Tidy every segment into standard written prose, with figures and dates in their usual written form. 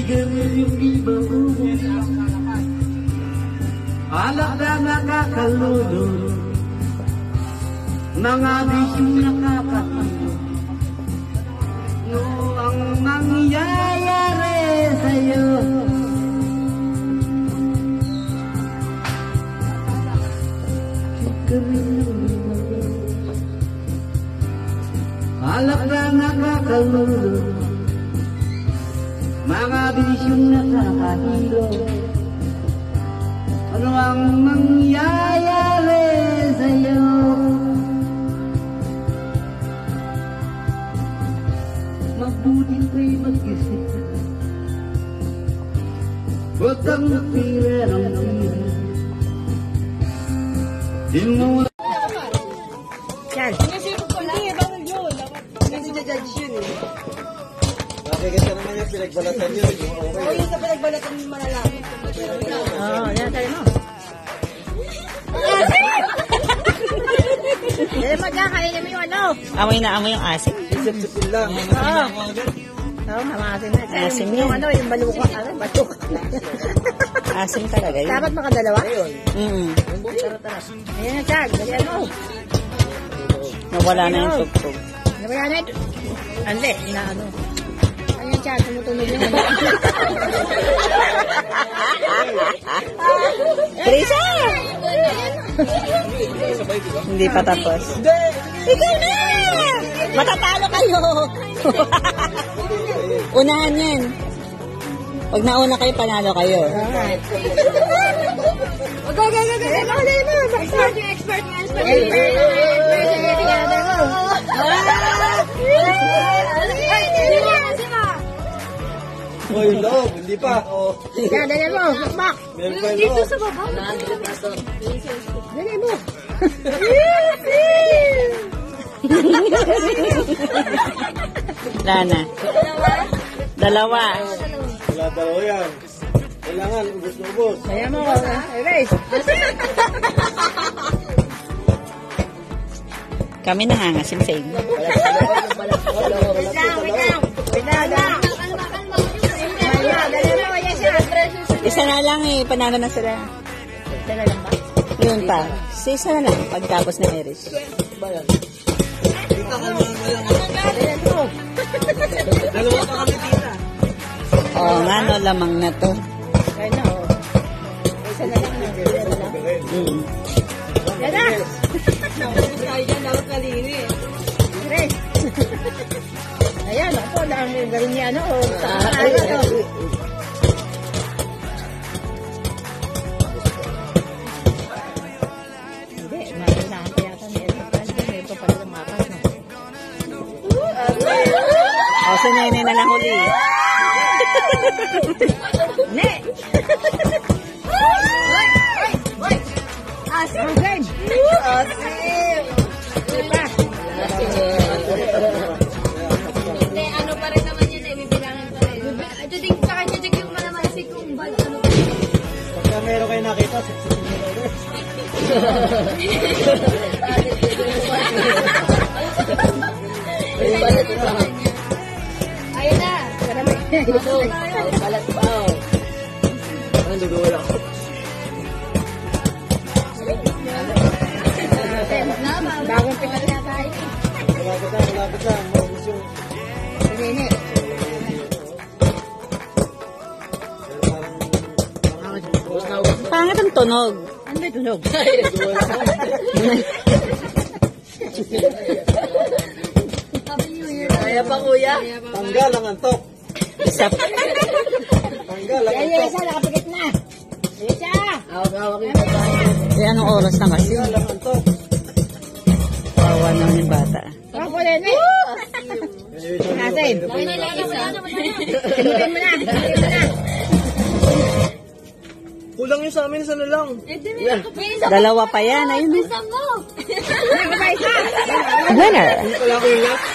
sigarilyo iba-ubo, alak na nakakalulod, mga bisyong nakakatulog. No ang mangyayari sa'yo, sigarilyo iba-ubo, alak na nakakalulod, mga bisyong nakakahilo. Ano ang mangyayari sa'yo? Mabuti ko'y mag-isip, huwag kang tira ng tira. Di mo Yan. Hindi, bawal yun. Hindi na-judge yun eh. Bakit naman yung pinagbalatan yun? Oo, yung sa pinagbalatan yung malalaki. Oo, yan tayo mo. Dali mo dyan, kainin mo yung ano. Amoy na amoy yung asin. Isip-sipin lang. Oo. Oo, hamasin na. Asim yung yan. ano, yung baluka. Ano, baluka. Asin talaga yun. Dapat makadalawa? Tara. Ayan na, Chad. Dalihan mo. Nawala na yung tugtog. Nawala na ito. Ande, na ano. Ayan, Chad. Tumutunog yung ano. Teresa! Hindi pa tapos. Ikaw na! Matatalo kayo! Unahan yan. Pag nauna kayo, panalo kayo. Oy, loob, hindi pa. Yan, dali mo. Bakbak. Meron pa yung loob. Dali mo. Lana. Dalawa. Wala dalawa yan. Kailangan, ubos na ubos. Kaya mo ko. Erase. Kami nangangasim-sim. Isa na lang eh. Panalo na sila. Dala lang ba? Yun pa. Isa na lang. Pagtapos na Eris. Dalawa pa kami tita. Oo nga no. Lamang na to. Kaya na, oh. Isa na lang. Dala lang. Yan na. Erase. Ayan, ako. Ang galing niya, ano. Hindi, makilahan kaya ito ni Elton. Ito pala lumakas. O, si Nene na lang huli. Ne! Asim! Asim! Diba? Hindi, ano pa rin naman yun eh, bibilangan pa rin. Ito din, saka check yung malamasig kung ba, ano pa rin. Pagka meron kayo nakita, sipsipin nyo na ulit. Ayun na. Balat pa. Ano, duduwal ako. Bagong pikat na tayo. Malapit lang. Maubos yung... Nene. Pangit ang tunog. Ano ba tunog? Kaya pa kuya. Tanggal ang antok. Isa pa. Tanggal ang Ay, antok. isa, nakapikit na. Isa! Eh, anong oras na kasi? Tanggal ang antok. Kawawa naman yung bata. Ako, Nene. Natin. Sinutin mo na. Sinutin mo na. Kulang yung sa amin, isa na lang. Dalawa pa yan. Ayun. Isa mo. Ano ba isa? Winner. Hindi pala ako yung last.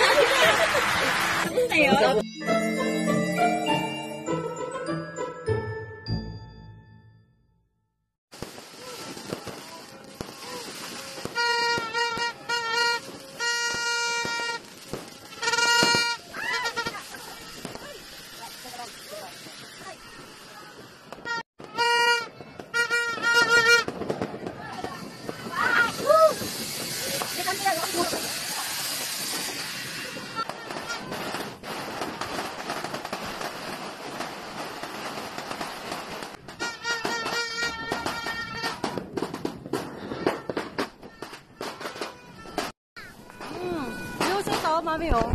mami, oh.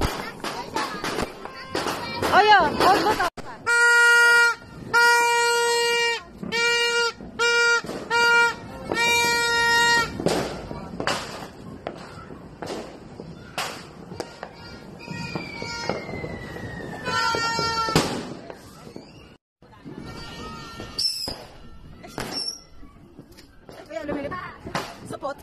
Oh, yeah. Hold mo to. Support.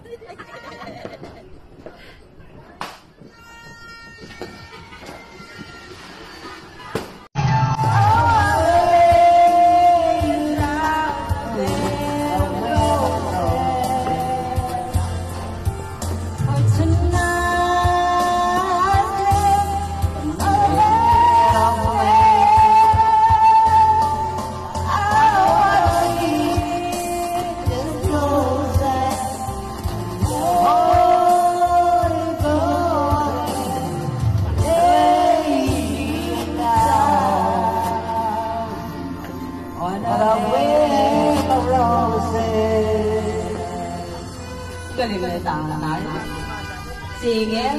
Galing na tangan. Singin.